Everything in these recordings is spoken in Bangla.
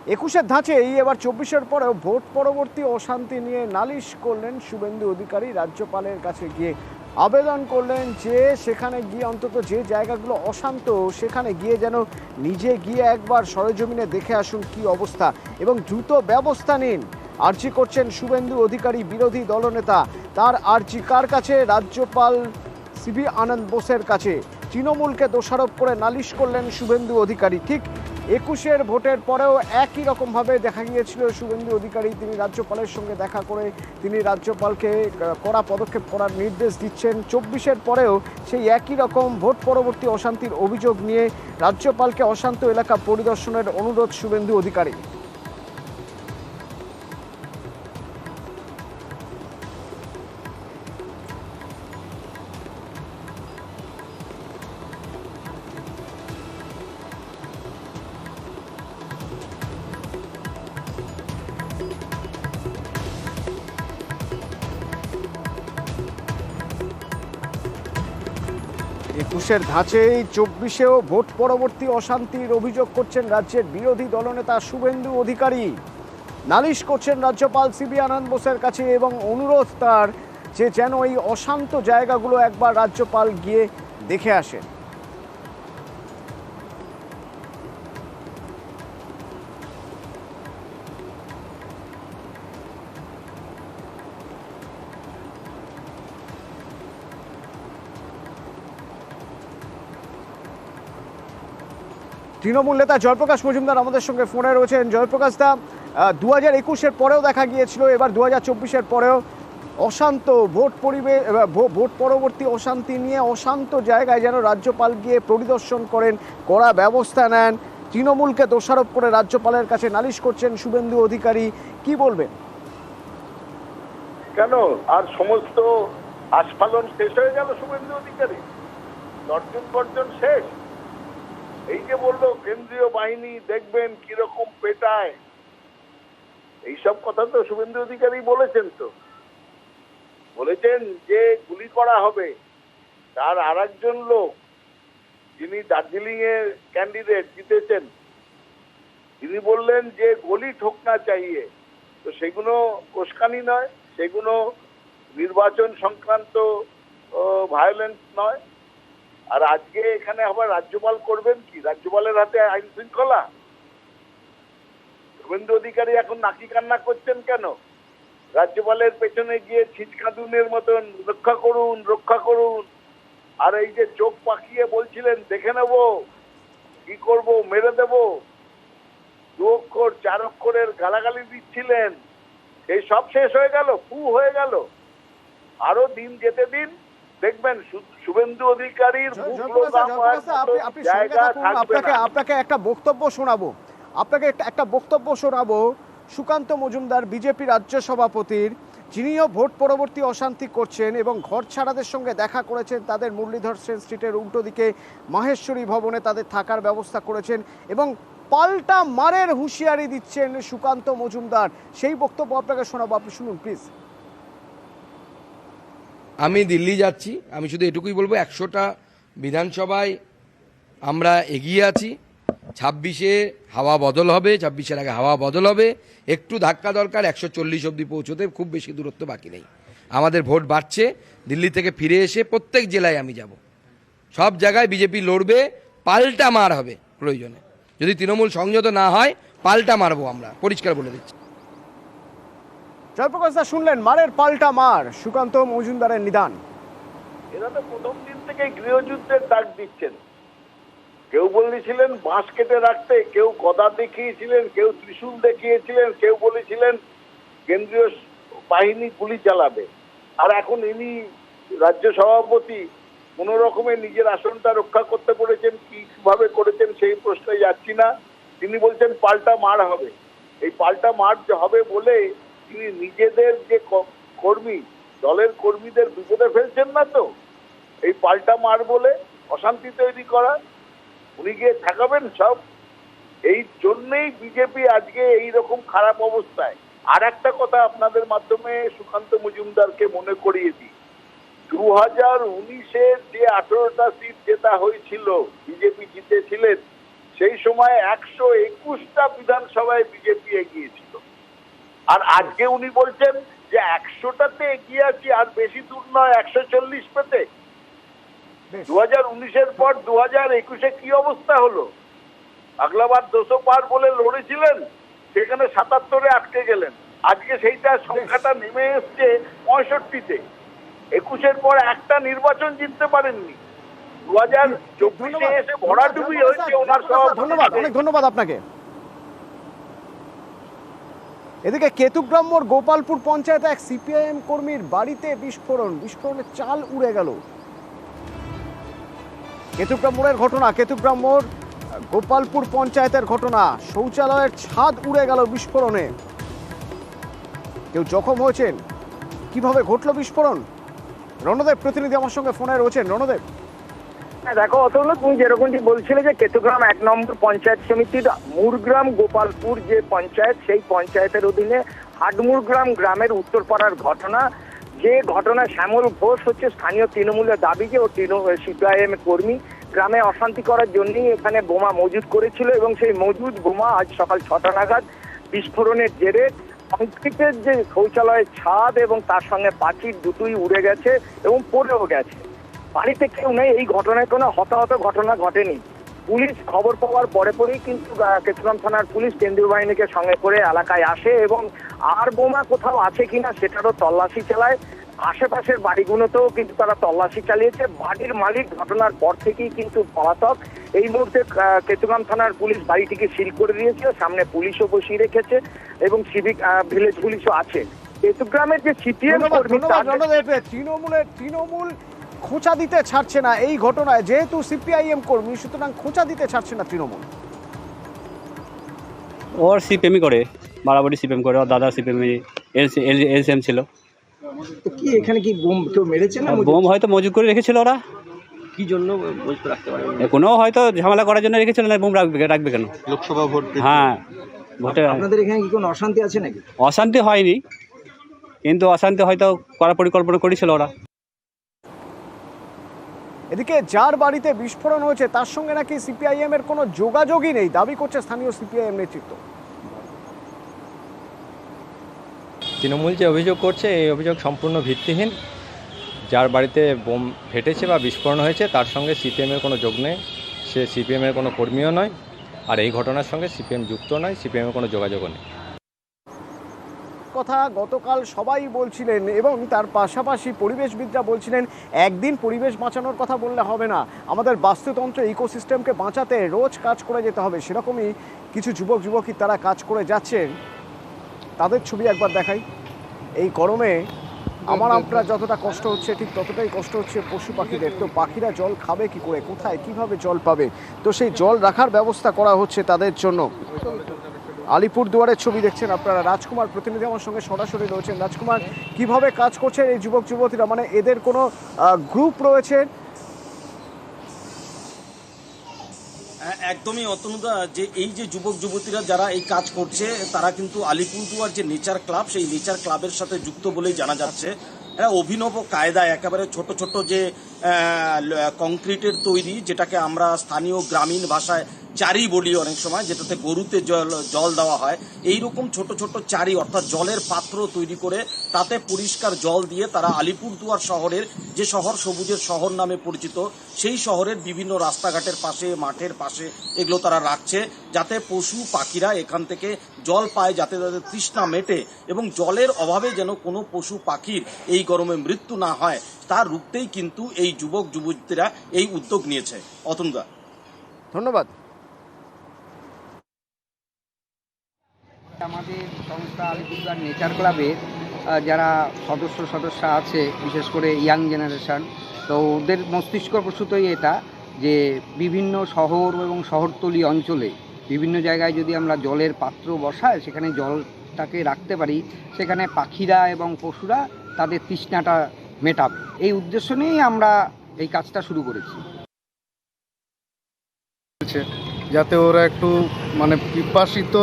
একুশের ধাঁচেই এবার 24-এর পরেও ভোট পরবর্তী অশান্তি নিয়ে নালিশ করলেন শুভেন্দু অধিকারী। রাজ্যপালের কাছে গিয়ে আবেদন করলেন যে সেখানে গিয়ে অন্তত যে জায়গাগুলো অশান্ত সেখানে গিয়ে যেন নিজে গিয়ে একবার সরেজমিনে দেখে আসুন কি অবস্থা এবং দ্রুত ব্যবস্থা নিন। আর্জি করছেন শুভেন্দু অধিকারী, বিরোধী দলনেতা। তার আর্জি কার কাছে? রাজ্যপাল সিবি আনন্দ বোসের কাছে। তৃণমূলকে দোষারোপ করে নালিশ করলেন শুভেন্দু অধিকারী। ঠিক 21-এর ভোটের পরেও একই রকমভাবে দেখা গিয়েছিল শুভেন্দু অধিকারী। তিনি রাজ্যপালের সঙ্গে দেখা করে তিনি রাজ্যপালকে কড়া পদক্ষেপ করার নির্দেশ দিচ্ছেন। 24-এর পরেও সেই একই রকম ভোট পরবর্তী অশান্তির অভিযোগ নিয়ে রাজ্যপালকে অশান্ত এলাকা পরিদর্শনের অনুরোধ শুভেন্দু অধিকারী। একুশের ধাঁচেই 24-এও ভোট পরবর্তী অশান্তির অভিযোগ করছেন রাজ্যের বিরোধী দলনেতা শুভেন্দু অধিকারী। নালিশ করছেন রাজ্যপাল সিবি আনন্দ বোসের কাছে এবং অনুরোধ তার যে যেন এই অশান্ত জায়গাগুলো একবার রাজ্যপাল গিয়ে দেখে আসেন। তৃণমূল নেতা জয়প্রকাশ মজুমদার আমাদের সঙ্গে ফোনে রয়েছেন। জয়প্রকাশ দা, 2021-এর পরেও দেখা গিয়েছিল, এবার 2024-এর পরেও অশান্ত ভোট পরবর্তী অশান্তি নিয়ে অশান্ত জায়গায় যেন রাজ্যপাল গিয়ে পরিদর্শন করেন, কড়া ব্যবস্থা নেন। তৃণমূলকে দোষারোপ করে রাজ্যপালের কাছে নালিশ করছেন শুভেন্দু অধিকারী, কি বলবেন? কেন আর সমস্ত আস্ফালন শেষ হয়ে গেল? শুভেন্দু অধিকারী তর্জন গর্জন শেষ? এই যে বললো কেন্দ্রীয় বাহিনী দেখবেন কিরকম পেটায়, এইসব কথা তো শুভেন্দু অধিকারী বলেছেন। তো বলেছেন যে গুলি করা হবে। তার আর একজন লোক যিনি দার্জিলিং এর ক্যান্ডিডেট জিতেছেন, তিনি বললেন যে গলি ঠোকনা চাইয়ে। তো সেগুলো কোস্কানি নয়, সেগুলো নির্বাচন সংক্রান্ত ভায়োলেন্স নয়। আর আজকে এখানে আবার রাজ্যপাল করবেন কি? রাজ্যপালের হাতে আইন শৃঙ্খলা। শুভেন্দু অধিকারী এখন নাকি কান্না করছেন কেন? রাজ্যপালের পেছনে গিয়ে ছিচকাদুনের মতন রক্ষা করুন, রক্ষা করুন। আর এই যে চোখ পাকিয়ে বলছিলেন দেখে নেব, কি করব, মেরে দেব, 2 অক্ষর 4 অক্ষরের গালাগালি দিচ্ছিলেন, এই সব শেষ হয়ে গেল, ফু হয়ে গেল। আরো দিন যেতে দিন, দেখবেন শুভেন্দু অধিকারীর আপনাকে একটা বক্তব্য শোনাবো সুকান্ত মজুমদার, বিজেপি রাজ্য সভাপতির, যিনিও ভোট পরবর্তী অশান্তি করছেন এবং ঘর ছাড়াদের সঙ্গে দেখা করেছেন। তাদের মুরলীধর সেন স্ট্রিটের উল্টো দিকে মাহেশ্বরী ভবনে তাদের থাকার ব্যবস্থা করেছেন এবং পাল্টা মারের হুঁশিয়ারি দিচ্ছেন সুকান্ত মজুমদার। সেই বক্তব্য আপনাকে শোনাবো, আপনি শুনুন প্লিজ। আমি দিল্লি যাচ্ছি, আমি শুধু এটুকুই বলবো, 100টা বিধানসভায় আমরা এগিয়ে আছি। 26-এ হাওয়া বদল হবে, 26-এর আগে হাওয়া বদল হবে। একটু ধাক্কা দরকার, 140 অবধি পৌঁছতে খুব বেশি দূরত্ব বাকি নেই। আমাদের ভোট বাড়ছে। দিল্লি থেকে ফিরে এসে প্রত্যেক জেলায় আমি যাব, সব জায়গায় বিজেপি লড়বে, পাল্টা মার হবে প্রয়োজনে। যদি তৃণমূল সংযত না হয় পাল্টা মারবো আমরা, পরিষ্কার বলে দিচ্ছি। জয়প্রকাশ দা, শুনলেন মারের পাল্টা মার, সুকান্ত মজুমদারের নিদান। এরা তো প্রথম দিন থেকে গৃহযুদ্ধের ডাক দিচ্ছেন। কেউ বলেছিলেন বাঁশ কেটে রাখতে, কেউ গদা দেখিয়েছিলেন, কেউ ত্রিশূল দেখিয়েছিলেন, কেউ বলেছিলেন কেন্দ্রীয় বাহিনী গুলি চালাবে। আর এখন ইনি রাজ্য সভাপতি, কোন রকমে নিজের আসনটা রক্ষা করতে পেরেছেন, কিভাবে করেছেন সেই প্রশ্নে যাচ্ছি না। তিনি বলছেন পাল্টা মার হবে। এই পাল্টা মার হবে বলে তিনি নিজেদের যে কর্মী, দলের কর্মীদের বিপদে ফেলছেন না তো? এই পাল্টা মার বলে অশান্তি তৈরি করা, উনি গিয়ে ঠেকাবেন সব। এই জন্যই বিজেপি আজকে এই রকম খারাপ অবস্থায়। আর একটা কথা আপনাদের মাধ্যমে সুকান্ত মজুমদারকে মনে করিয়ে দিই, 2019-এর যে 18টা সিট জেতা হয়েছিল, বিজেপি জিতেছিলেন, সেই সময় 121টা বিধানসভা বিধানসভায় বিজেপি এগিয়েছিল। আর আজকে উনি বলছেন যে 100টাতে এগিয়ে আছি, আর বেশি দূর নয় 140 পেতে। 2019-এর পর 2021-এ কি অবস্থা হলো? আগলাবার 200 পার বলে লড়েছিলেন, সেখানে 77-এ আটকে গেলেন। আজকে সেইটা সংখ্যাটা নেমে এসছে 65-তে। 21-এর পর একটা নির্বাচন জিততে পারেননি। 2024-এ এসে ভরাডুবি হয়েছে ওনার ধন্যবাদ, অনেক ধন্যবাদ আপনাকে। এদিকে কেতুগ্রাম্যর গোপালপুর পঞ্চায়েতে এক সিপিআইএম কর্মীর বাড়িতে বিস্ফোরণে চাল উড়ে গেল। কেতুগ্রাম্যের ঘটনা, কেতুগ্রাম্যর গোপালপুর পঞ্চায়েতের ঘটনা। শৌচালয়ের ছাদ উড়ে গেল বিস্ফোরণে। কেউ জখম হয়েছেন। কিভাবে ঘটলো বিস্ফোরণ? রণদেব প্রতিনিধি আমার সঙ্গে ফোনে রয়েছেন। রণদেব, দেখো অতএব তুমি যেরকমটি বলছিলে যে কেতুগ্রাম 1 নম্বর পঞ্চায়েত সমিতির মুরগ্রাম গোপালপুর যে পঞ্চায়েত, সেই পঞ্চায়েতের অধীনে হাটমুরগ্রাম গ্রামের উত্তরপাড়ার ঘটনা। যে ঘটনা, শ্যামল ঘোষ হচ্ছে স্থানীয় তৃণমূলের দাবি যে ও সিপিআইএম কর্মী গ্রামে অশান্তি করার জন্যই এখানে বোমা মজুত করেছিল, এবং সেই মজুদ বোমা আজ সকাল 6টা নাগাদ বিস্ফোরণের জেরে কংক্রিটের যে শৌচালয়ের ছাদ এবং তার সঙ্গে প্রাচীর দুটোই উড়ে গেছে এবং পড়েও গেছে। বাড়িতে কেউ নেই। এই ঘটনায় কোনো হতাহত ঘটনা ঘটেনি। পুলিশ খবর পাওয়ার পরেই কিন্তু কেতুগ্রাম থানার পুলিশ কেন্দ্রীয় বাহিনীকে সঙ্গে করে এলাকায় আসে এবং আর বোমা কোথাও আছে কিনা সেটারও তল্লাশি চালায়। আশেপাশের বাড়িগুলোতেও কিন্তু তারা তল্লাশি চালিয়েছে। বাড়ির মালিক ঘটনার পর থেকেই কিন্তু পলাতক। এই মুহূর্তে কেতুগ্রাম থানার পুলিশ বাড়িটিকে সিল করে দিয়েছে, সামনে পুলিশও বসিয়ে রেখেছে এবং সিভিক ভিলেজ পুলিশও আছে। কেতুগ্রামের যে সিপিএম কর্মী, তৃণমূল খোঁচা দিতে ছাড়ছে না এই ঘটনায়। যেহেতু সিপিআইএম কর্মী, সুতরাং খোঁচা দিতে ছাড়ছে না তৃণমূল। ওর সিপিএমই করে, বাড়াবাড়ি সিপিএম করে। ওর দাদা সিপিএম এলসিএম ছিল। তো কি এখানে কি বোম কেউ মেরেছে না? বোম হয়তো মজুত করে রেখেছিল ওরা। কি জন্য মজুত রাখতে পারে? কোনো হয়তো ঝামেলা করার জন্য রেখেছিল, না বোম রাখবে কেন? লোকসভা ভোট। হ্যাঁ, ভোটে আপনাদের এখানে কি কোনো অশান্তি আছে নাকি? অশান্তি হয়নি, কিন্তু অশান্তি হয়তো করার পরিকল্পনা করেছিল ওরা। এদিকে যার বাড়িতে বিস্ফোরণ হয়েছে তার সঙ্গে নাকি সিপিআইএম এর কোনো যোগাযোগই নেই, দাবি করছে স্থানীয় সিপিআইএম নেতৃত্ব। তৃণমূল যে অভিযোগ করছে, এই অভিযোগ সম্পূর্ণ ভিত্তিহীন। যার বাড়িতে বোম ফেটেছে বা বিস্ফোরণ হয়েছে তার সঙ্গে সিপিএমের কোনো যোগ নেই। সে সিপিএমের কোনো কর্মীও নয়, আর এই ঘটনার সঙ্গে সিপিএম যুক্ত নয়, সিপিএমের কোনো যোগাযোগও নেই। কথা গতকাল সবাই বলছিলেন এবং তার পাশাপাশি পরিবেশবিদরা বলছিলেন একদিন পরিবেশ বাঁচানোর কথা বললে হবে না, আমাদের বাস্তুতন্ত্র ইকোসিস্টেমকে বাঁচাতে রোজ কাজ করে যেতে হবে। সেরকমই কিছু যুবক যুবতী তারা কাজ করে যাচ্ছেন। তাদের ছবি একবার দেখাই। এই গরমে আপনার যতটা কষ্ট হচ্ছে ঠিক ততটাই কষ্ট হচ্ছে পশু পাখিদের। তো পাখিরা জল খাবে কি করে, কোথায় কিভাবে জল পাবে? তো সেই জল রাখার ব্যবস্থা করা হচ্ছে তাদের জন্য। আলিপুরদুয়ারের ছবি দেখছেন আপনারা। রাজকুমার প্রতিনিধি আমার সঙ্গে সরাসরি রয়েছেন। রাজকুমার, কিভাবে কাজ করছেন এই যুবক যুবতীরা? মানে এদের কোনো গ্রুপ রয়েছে? একদমই অতনুদা, যে এই যে যুবক যুবতীরা যারা এই কাজ করছে তারা কিন্তু আলিপুরদুয়ার যে নেচার ক্লাব, সেই নেচার ক্লাবের সাথে যুক্ত বলেই জানা যাচ্ছে। অভিনব কায়দায় একেবারে ছোট ছোট যে কংক্রিটের তৈরি, যেটাকে আমরা স্থানীয় গ্রামীণ ভাষায় চারি বলি অনেক সময়, যেটাতে গরুতে জল দেওয়া হয়, এই রকম ছোট ছোট চারি অর্থাৎ জলের পাত্র তৈরি করে তাতে পরিষ্কার জল দিয়ে তারা আলিপুরদুয়ার শহরের, যে শহর সবুজের শহর নামে পরিচিত, সেই শহরের বিভিন্ন রাস্তাঘাটের পাশে, মাঠের পাশে এগুলো তারা রাখছে, যাতে পশু পাখিরা এখান থেকে জল পায়, যাতে তাদের তৃষ্ণা মেটে এবং জলের অভাবে যেন কোনো পশু পাখির এই গরমে মৃত্যু না হয়, তা রুখতেই কিন্তু এই যুবক যুবতীরা এই উদ্যোগ নিয়েছে। অতনুদা, ধন্যবাদ। আমাদের সংস্থা আলিপুরদুয়ার নেচার ক্লাবের যারা সদস্য আছে, বিশেষ করে ইয়াং জেনারেশন, তো ওদের মস্তিষ্ক প্রসূতই এটা যে বিভিন্ন শহর এবং শহরতলি অঞ্চলে বিভিন্ন জায়গায় যদি আমরা জলের পাত্র বসাই, সেখানে জলটাকে রাখতে পারি, সেখানে পাখিরা এবং পশুরা তাদের তৃষ্ণাটা মেটাবে। এই উদ্দেশ্য নিয়েই আমরা এই কাজটা শুরু করেছি, যাতে ওরা একটু মানে পিপাসিত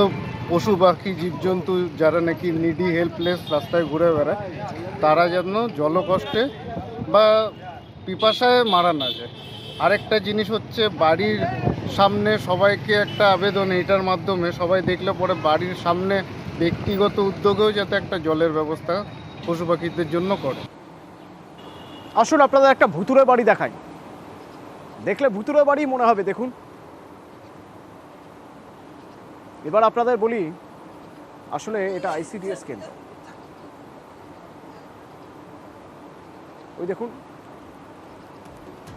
পশু পাখি জীবজন্তু যারা নাকি নিডি হেল্পলেস রাস্তায় ঘুরে বেড়ায়, তারা যেন জলকষ্টে বা পিপাসায় মারা না যায়, আরেকটা জিনিস হচ্ছে বাড়ির সামনে সবাইকে একটা আবেদন, এটার মাধ্যমে সবাই দেখলে পরে বাড়ির সামনে ব্যক্তিগত উদ্যোগেও যাতে একটা জলের ব্যবস্থা পশু পাখিদের জন্য করে। আসুন আপনাদের একটা ভুতুরে বাড়ি দেখাই, দেখলে ভুতুরে বাড়ি মনে হবে। দেখুন, এবার আপনাদের বলি আসলে এটা আইসিডিএস কেন্দ্র। ওই দেখুন,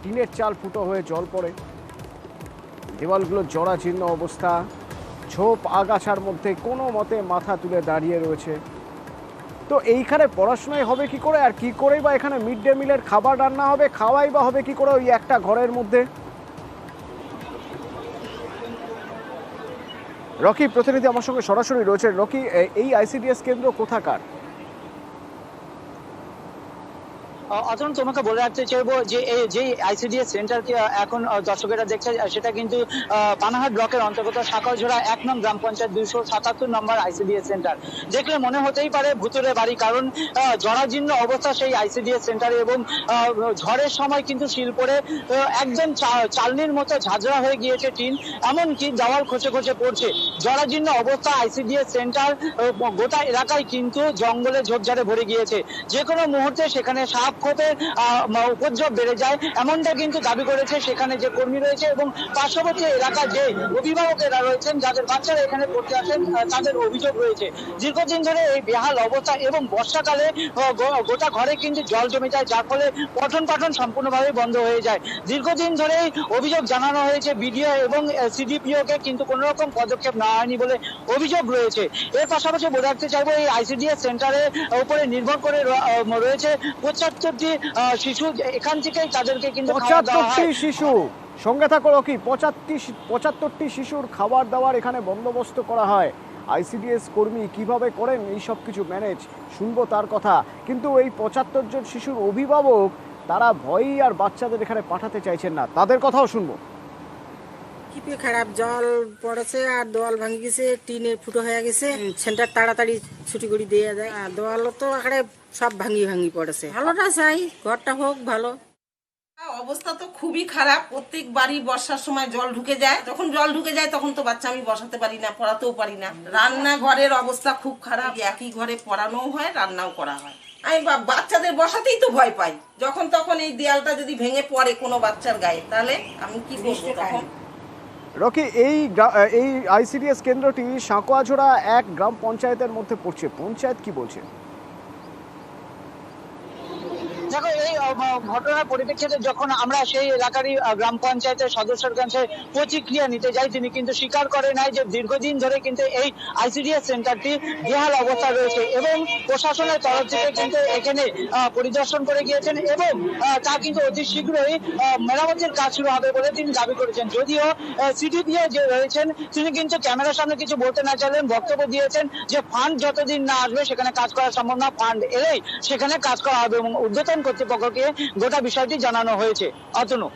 টিনের চাল ফুটো হয়ে জল পড়ে, দেওয়ালগুলো জরাজীর্ণ অবস্থা, ঝোপ আগাছার মধ্যে কোনো মতে মাথা তুলে দাঁড়িয়ে রয়েছে। তো এইখানে পড়াশোনাই হবে কি করে, আর কি করেই বা এখানে মিড ডে মিলের খাবার রান্না হবে, খাওয়াই বা হবে কি করে ওই একটা ঘরের মধ্যে? রকি প্রতিনিধি আমার সঙ্গে সরাসরি রয়েছে। রকি, এই আইসিডিএস কেন্দ্র কোথাকার? অতন, তোমাকে বলে রাখতে চাইবো যে এই যে আইসিডিএস সেন্টারকে এখন দর্শকেরা দেখছে, সেটা কিন্তু পানাহাট ব্লকের অন্তর্গত সাকালঝোড়া 1 নং গ্রাম পঞ্চায়েত 277 নম্বর আইসিডিএস সেন্টার। দেখলে মনে হতেই পারে ভুতুরে বাড়ি, কারণ জরাজীর্ণ অবস্থা সেই আইসিডিএস সেন্টারে, এবং ঝড়ের সময় কিন্তু শিল পড়ে একদম চালনির মতো ঝাঁঝরা হয়ে গিয়েছে টিন, এমনকি দেওয়াল খসে খসে পড়ছে। জরাজীর্ণ অবস্থা আইসিডিএস সেন্টার, গোটা এলাকায় কিন্তু জঙ্গলে ঝোপঝাড়ে ভরে গিয়েছে। যে কোনো মুহূর্তে সেখানে সাপ খোপের উপদ্রব বেড়ে যায়, এমনটা কিন্তু দাবি করেছে সেখানে যে কর্মী রয়েছে, এবং পার্শ্ববর্তী এলাকার যে অভিভাবকেরা রয়েছেন যাদের বাচ্চারা এখানে পড়তে আসেন তাদের অভিযোগ রয়েছে। দীর্ঘদিন ধরে এই বেহাল অবস্থা, এবং বর্ষাকালে গোটা ঘরে কিন্তু জল জমে যায়, যার ফলে পঠন পাঠন সম্পূর্ণভাবে বন্ধ হয়ে যায়। দীর্ঘদিন ধরে অভিযোগ জানানো হয়েছে বিডিও এবং সিডিপিও কে, কিন্তু কোনো রকম পদক্ষেপ নেওয়া হয়নি বলে অভিযোগ রয়েছে। এর পাশাপাশি বলে রাখতে চাইবো, এই আইসিডিএস সেন্টারের উপরে নির্ভর করে রয়েছে 75টি শিশু, এখান থেকেই তাদেরকে কিন্তু 75টি শিশু, সঙ্গে থাকো রকি, 75টি শিশুর খাবার দাবার এখানে বন্দোবস্ত করা হয়। আইসিডিএস কর্মী কিভাবে করেন এই সব কিছু ম্যানেজ, শুনবো তার কথা। কিন্তু এই 75 জন শিশুর অভিভাবক তারা ভয়ই আর বাচ্চাদের এখানে পাঠাতে চাইছেন না, তাদের কথাও শুনবো। খুবই খারাপ, জল পড়েছে আর দেওয়াল ভাঙি গেছে, টিনের ফুটো হয়ে গেছে, সেন্টার তাড়াতাড়ি ছুটি করে দিয়ে যায়, আর দেওয়াল তো আকারে সব ভাঙি ভাঙি পড়েছে। ভালোটা চাই, ঘরটা হোক ভালো। অবস্থা তো খুবই খারাপ, প্রত্যেক বাড়ি বর্ষার সময় জল ঢুকে যায়, যখন জল ঢুকে যায় তখন তো বাচ্চা আমি বসাতে পারি না, পড়াতেও পারি না। রান্নাঘরের অবস্থা খুব খারাপ, একই ঘরে পড়ানোও হয়, রান্নাও করা হয়। আমি বাচ্চাদের বসাতেই তো ভয় পাই, যখন তখন এই দেয়ালটা যদি ভেঙে পড়ে কোনো বাচ্চার গায়ে, তাহলে আমি কি করবো তখন? রকি, এই আইসিডিএস কেন্দ্রটি সাঁকোয়াঝোড়া 1 গ্রাম পঞ্চায়েতের মধ্যে পড়ছে, পঞ্চায়েত কি বলছে? দেখো, এই ঘটনার পরিপ্রেক্ষিতে যখন আমরা সেই এলাকারই গ্রাম পঞ্চায়েতের সদস্যের কাছে প্রতিক্রিয়া নিতে যাই, তিনি কিন্তু স্বীকার করে নাই যে দীর্ঘদিন ধরে কিন্তু এই আইসিডিএস সেন্টারটি বেহাল অবস্থা রয়েছে, এবং প্রশাসনের তরফ থেকে কিন্তু এখানে পরিদর্শন করে গিয়েছেন, এবং তা কিন্তু অতি শীঘ্রই মেরামতির কাজ শুরু হবে বলে তিনি দাবি করেছেন। যদিও সিডিপিও যে রয়েছেন তিনি কিন্তু ক্যামেরার সামনে কিছু বলতে না চাইলেন, বক্তব্য দিয়েছেন যে ফান্ড যতদিন না আসবে সেখানে কাজ করা সম্ভব না, ফান্ড এলেই সেখানে কাজ করা হবে, এবং ঊর্ধ্বতন কর্তৃপক্ষকে গোটা বিষয়টি জানানো হয়েছে। অতনু,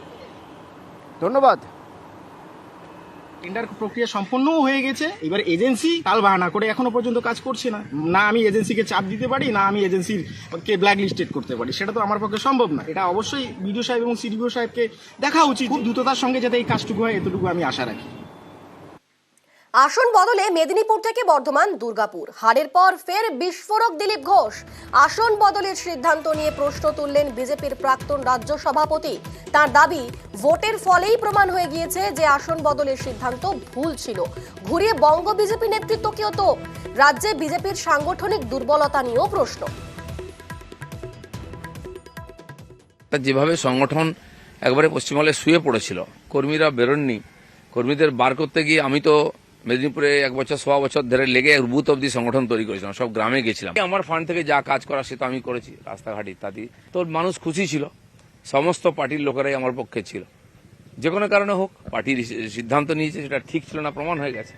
ধন্যবাদ। টেন্ডার প্রক্রিয়া সম্পূর্ণও হয়ে গেছে, এবার এজেন্সি তাল বাহানা করে এখনো পর্যন্ত কাজ করছে না। না আমি এজেন্সিকে চাপ দিতে পারি, না আমি এজেন্সির কে ব্ল্যাক লিস্টেড করতে পারি, সেটা তো আমার পক্ষে সম্ভব না। এটা অবশ্যই বিডিও সাহেব এবং সিডিপিও সাহেবকে দেখা উচিত, খুব দ্রুততার সঙ্গে যাতে এই কাজটুকু হয়, এতটুকু আমি আশা রাখি। আসন বদলে মেদিনীপুর থেকে বর্ধমান দুর্গাপুর, হারের পর ফের বিস্ফোরক দিলীপ ঘোষ। আসন বদলের সিদ্ধান্ত নিয়ে প্রশ্ন তুললেন বিজেপির প্রাক্তন রাজ্য সভাপতি। তার দাবি, ভোটের ফলেই প্রমাণ হয়ে গিয়েছে যে আসন বদলের সিদ্ধান্ত ভুল ছিল। ঘুরিয়ে বঙ্গ বিজেপি নেতৃত্বকেও তো রাজ্যে বিজেপির সাংগঠনিক দুর্বলতা নিয়েও প্রশ্ন। যেভাবে সংগঠন একবারে পশ্চিমবঙ্গে শুয়ে পড়েছিল, কর্মীরা বেরোননি, কর্মীদের বার করতে গিয়ে আমি তো মেদিনীপুরে 1 বছর 1.25 বছর ধরে লেগে বুথ অব্দি সংগঠন তৈরি করেছিলাম, সব গ্রামে গেছিলাম। আমার ফান্ড থেকে যা কাজ করা সে তো আমি করেছি, রাস্তাঘাট ইত্যাদি। তো মানুষ খুশি ছিল, সমস্ত পার্টির লোকেরাই আমার পক্ষে ছিল। যে কোনো কারণে হোক, পার্টির সিদ্ধান্ত নিয়েছে সেটা ঠিক ছিল না, প্রমাণ হয়ে গেছে।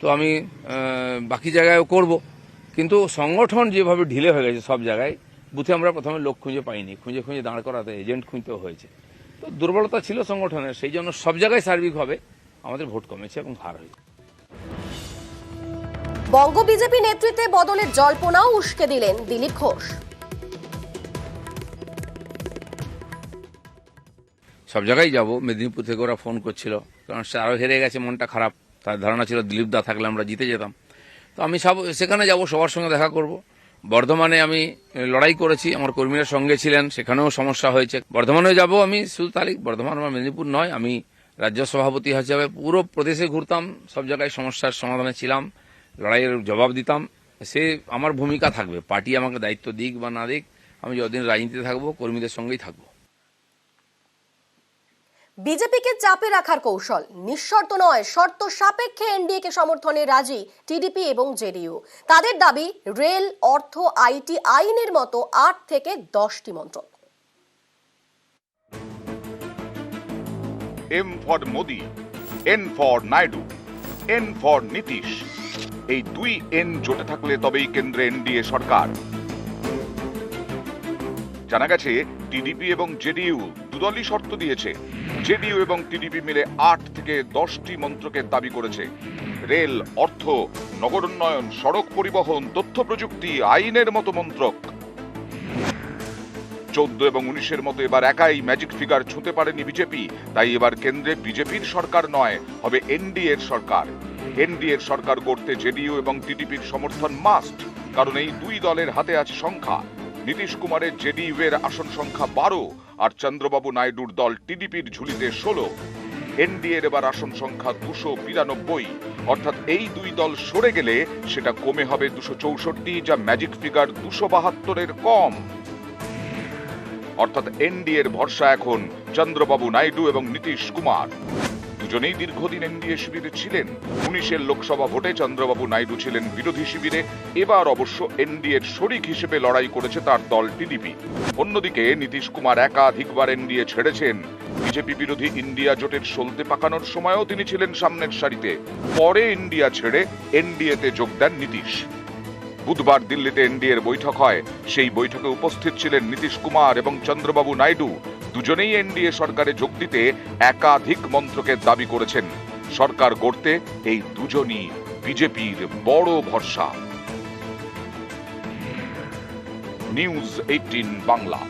তো আমি বাকি জায়গায়ও করব, কিন্তু সংগঠন যেভাবে ঢিলে হয়ে গেছে সব জায়গায়, বুথে আমরা প্রথমে লোক খুঁজে পাইনি, খুঁজে খুঁজে দাঁড় করাতে এজেন্ট খুঁজতেও হয়েছে। তো দুর্বলতা ছিল সংগঠনের, সেই জন্য সব জায়গায় সার্বিকভাবে আমাদের ভোট কমেছে এবং হার হয়েছে। বঙ্গ বিজেপি নেতৃত্বে বদলের জল্পনাও উস্কে দিলেন দিলীপ ঘোষ। সব জায়গায় যাব। মেদিনীপুর থেকে ওরা ফোন করছিল, কারণ সে আরও হেরে গেছে, মনটা খারাপ। তার ধারণা ছিল দিলীপ দা থাকলে আমরা জিতে যেতাম। তো আমি সেখানে যাব, সবার সঙ্গে দেখা করব। বর্ধমানে আমি লড়াই করেছি, আমার কর্মীরা সঙ্গে ছিলেন, সেখানেও সমস্যা হয়েছে। বর্ধমানেও যাব আমি, শুধু তাহলে বর্ধমান বা মেদিনীপুর নয়, আমি রাজ্য সভাপতি হিসাবে পুরো প্রদেশে ঘুরতাম, সব জায়গায় সমস্যার সমাধানে ছিলাম, লড়াইয়ের জবাব দিতাম। সে আমার ভূমিকা থাকবে, পার্টি আমাকে দায়িত্ব দিক বা না দিক, আমি যতদিন রাজনীতিতে থাকবো কর্মীদের সঙ্গেই থাকবো। বিজেপিকে চাপে রাখার কৌশল, নিঃশর্ত নয় শর্ত সাপেক্ষে এনডিএকে সমর্থনে রাজি টিডিপি এবং জেডিইউ। তাদের দাবি রেল, অর্থ, আইটি আইনের মতো 8 থেকে 10টি মন্ত্রক। M for Modi, N for Naidu, N for Nitish, এই 2 এন জোটে থাকলে তবেই কেন্দ্রে এনডিএ সরকার। জানা গেছে টিডিপি এবং জেডিইউ দুদলই শর্ত দিয়েছে। জেডিইউ এবং টিডিপি মিলে 8 থেকে 10টি মন্ত্রকের দাবি করেছে। রেল, অর্থ, নগরোন্নয়ন, সড়ক পরিবহন, তথ্য প্রযুক্তি, আইনের মতো মন্ত্রক। 14 এবং 19-এর মতো এবার একাই ম্যাজিক ফিগার ছুঁতে পারেনি বিজেপি, তাই এবার কেন্দ্রে বিজেপির সরকার নয়, হবে এনডিএর সরকার। এনডিএর সরকার করতে জেডিইউ এবং টিডিপির সমর্থন মাস্ট, কারণ এই 2 দলের হাতে আছে সংখ্যা। নীতিশ কুমারের জেডিইউ এর আসন সংখ্যা 12 আর চন্দ্রবাবু নাইডুর দল টিডিপির ঝুলিতে 16। এনডিএর এবার আসন সংখ্যা 292, অর্থাৎ এই 2 দল সরে গেলে সেটা কমে হবে 264, যা ম্যাজিক ফিগার 272-এর কম। অর্থাৎ এনডিএর ভরসা এখন চন্দ্রবাবু নাইডু এবং নীতিশ কুমার। দুজনেই দীর্ঘদিন এনডিএ শিবিরে ছিলেন। 19-এর লোকসভা ভোটে চন্দ্রবাবু নাইডু ছিলেন বিরোধী শিবিরে, এবার অবশ্য এনডিএর শরিক হিসেবে লড়াই করেছে তার দল টিডিপি। অন্যদিকে নীতিশ কুমার একাধিকবার এনডিএ ছেড়েছেন। বিজেপি বিরোধী ইন্ডিয়া জোটের সলতে পাকানোর সময়ও তিনি ছিলেন সামনের সারিতে। পরে ইন্ডিয়া ছেড়ে এনডিএতে যোগ দেন নীতিশ। বুধবার দিল্লিতে এনডিএর বৈঠক হয়, সেই বৈঠকে উপস্থিত ছিলেন নীতিশ কুমার এবং চন্দ্রবাবু নাইডু। দুজনেই এনডিএ সরকারে যোগ দিতে একাধিক মন্ত্রকের দাবি করেছেন। সরকার গড়তে এই দুজনই বিজেপির বড় ভরসা। নিউজ 18 বাংলা।